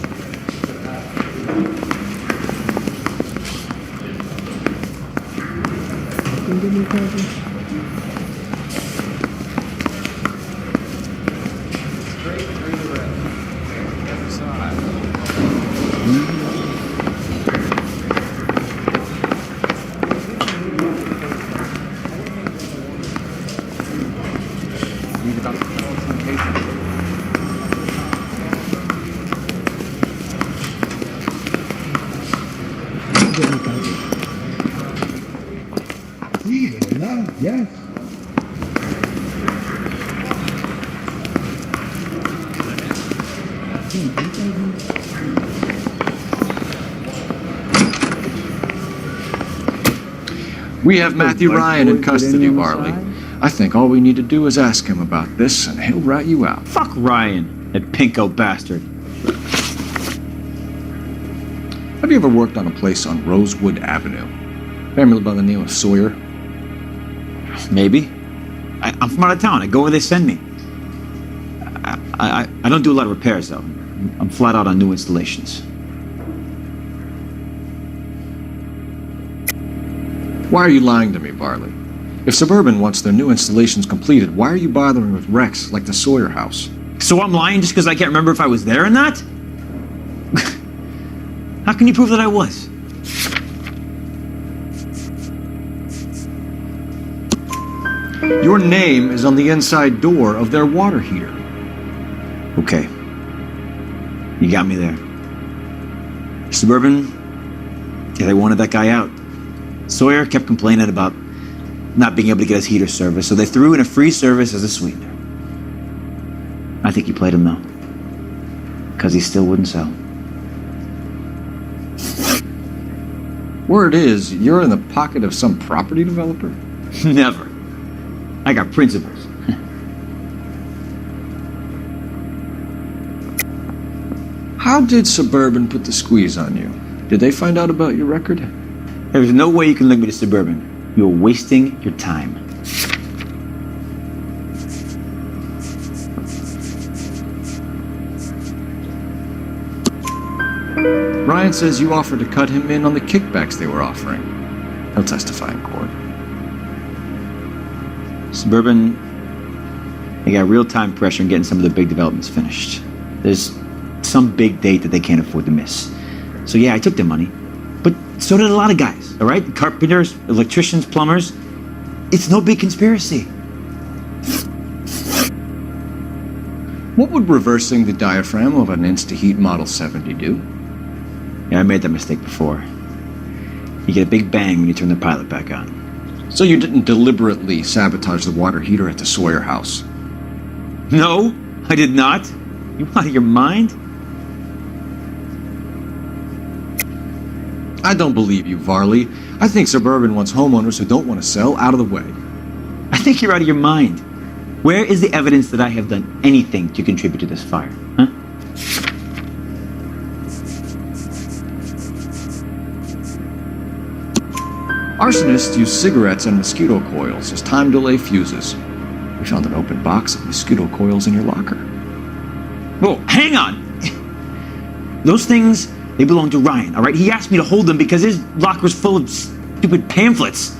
Yes. We have Matthew Ryan in custody, Varley. I think all we need to do is ask him about this, and he'll rat you out. Fuck Ryan, that pinko bastard. Have you ever worked on a place on Rosewood Avenue? Family by the name of Sawyer? Maybe. I'm from out of town. I go where they send me. I don't do a lot of repairs, though. I'm flat out on new installations. Why are you lying to me, Varley? If Suburban wants their new installations completed, why are you bothering with wrecks like the Sawyer house? So I'm lying just because I can't remember if I was there or not? How can you prove that I was? Your name is on the inside door of their water heater. Okay. You got me there. Suburban, yeah, they wanted that guy out. Sawyer kept complaining about not being able to get his heater service, so they threw in a free service as a sweetener. I think he played him, though. Because he still wouldn't sell. Word is, you're in the pocket of some property developer? Never. I got principles. How did Suburban put the squeeze on you? Did they find out about your record? There's no way you can link me to Suburban. You're wasting your time. Ryan says you offered to cut him in on the kickbacks they were offering. He'll testify in court. Suburban, they got real-time pressure on getting some of the big developments finished. There's some big date that they can't afford to miss. So yeah, I took their money. But so did a lot of guys, all right? Carpenters, electricians, plumbers. It's no big conspiracy. What would reversing the diaphragm of an Insta-Heat Model 70 do? Yeah, I made that mistake before. You get a big bang when you turn the pilot back on. So you didn't deliberately sabotage the water heater at the Sawyer house? No, I did not. You out of your mind? I don't believe you, Varley. I think Suburban wants homeowners who don't want to sell out of the way. I think you're out of your mind. Where is the evidence that I have done anything to contribute to this fire, huh? Arsonists use cigarettes and mosquito coils as time delay fuses. We found an open box of mosquito coils in your locker. Whoa, hang on! Those things, they belong to Ryan, all right? He asked me to hold them because his locker's full of stupid pamphlets.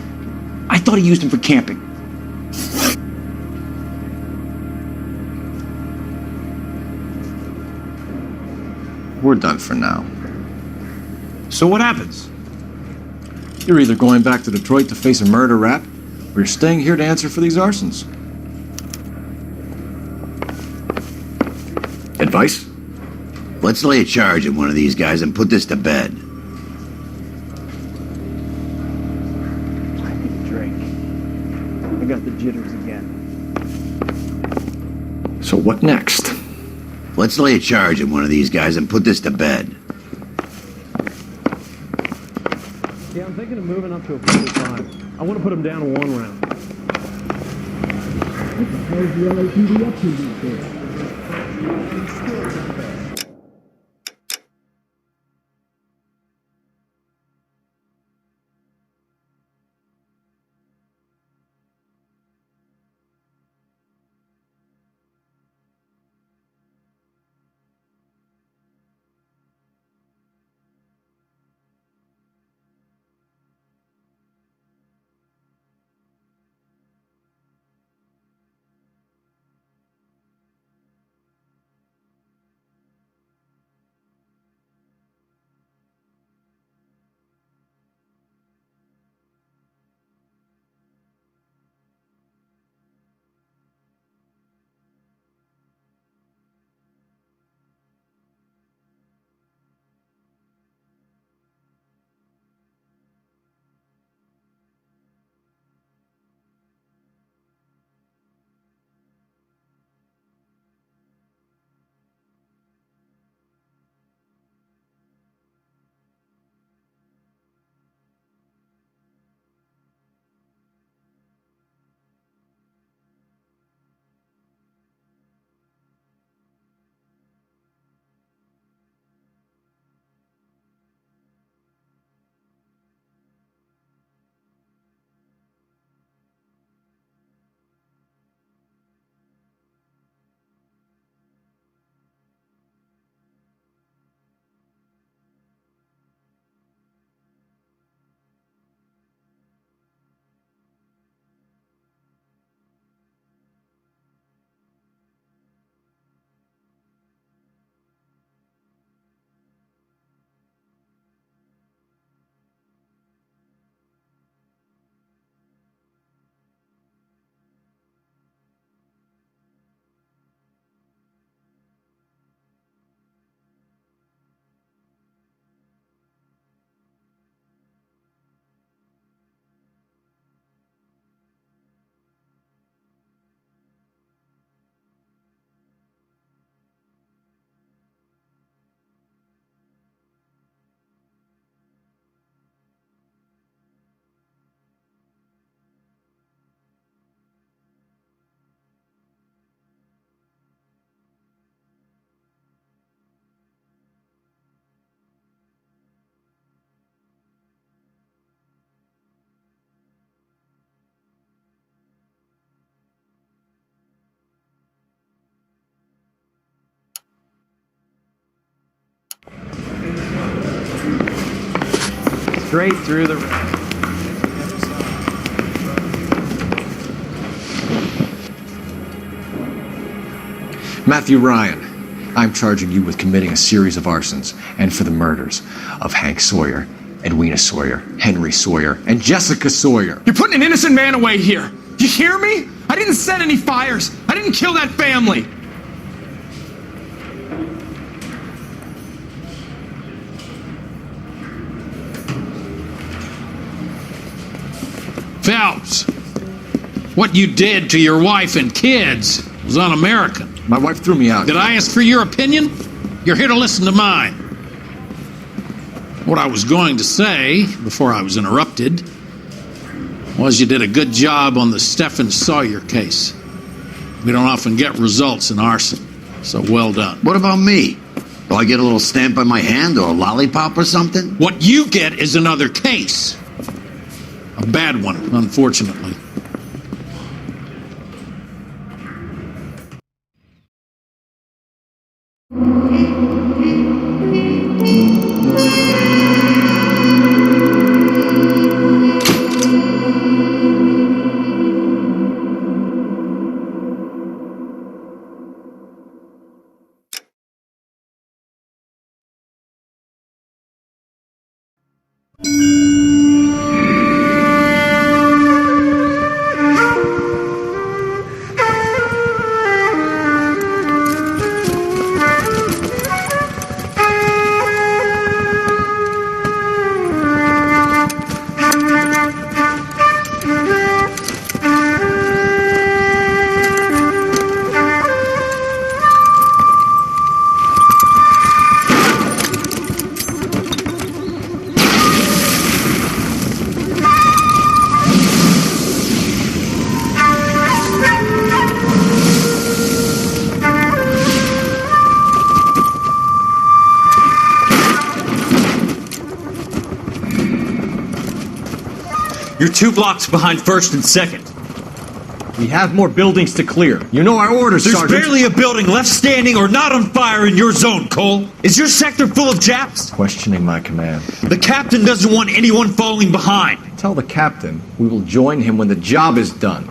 I thought he used them for camping. We're done for now. So what happens? You're either going back to Detroit to face a murder rap, or you're staying here to answer for these arsons. Advice? Let's lay a charge at one of these guys and put this to bed. I need a drink. I got the jitters again. So what next? Let's lay a charge at one of these guys and put this to bed. Yeah, I'm thinking of moving up to a 45. I want to put him down to one round. What the hell is the LAPD up to these days? straight through the rest. Matthew Ryan, I'm charging you with committing a series of arsons and for the murders of Hank Sawyer, Edwina Sawyer, Henry Sawyer, and Jessica Sawyer. You're putting an innocent man away here. You hear me? I didn't set any fires. I didn't kill that family. Phelps, what you did to your wife and kids was un-American. My wife threw me out. Did I ask for your opinion? You're here to listen to mine. What I was going to say, before I was interrupted, was you did a good job on the Stephen Sawyer case. We don't often get results in arson, so well done. What about me? Do I get a little stamp on my hand or a lollipop or something? What you get is another case. A bad one, unfortunately. You're 2 blocks behind 1st and 2nd. We have more buildings to clear. You know our orders, Sergeant. There's barely a building left standing or not on fire in your zone, Cole. Is your sector full of Japs? Questioning my command. The captain doesn't want anyone falling behind. Tell the captain we will join him when the job is done.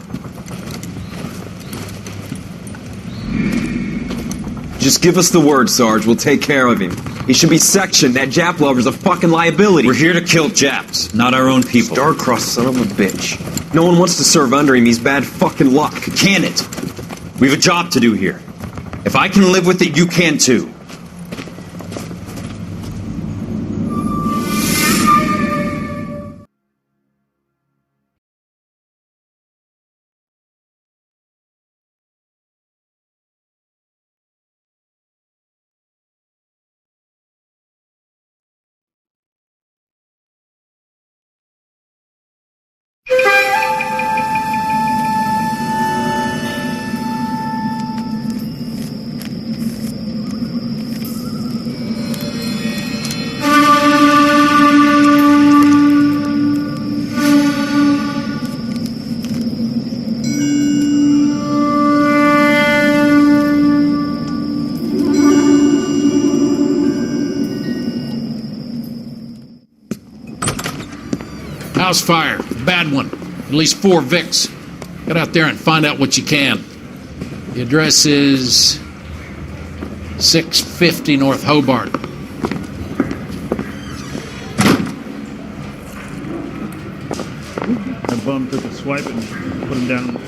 Just give us the word, Sarge. We'll take care of him. He should be sectioned. That Jap lover's a fucking liability. We're here to kill Japs, not our own people. Star-crossed son of a bitch. No one wants to serve under him. He's bad fucking luck. Can it? We have a job to do here. If I can live with it, you can too. House fire. Bad one. At least 4 Vicks. Get out there and find out what you can. The address is 650 North Hobart. That bum took a swipe and put him down.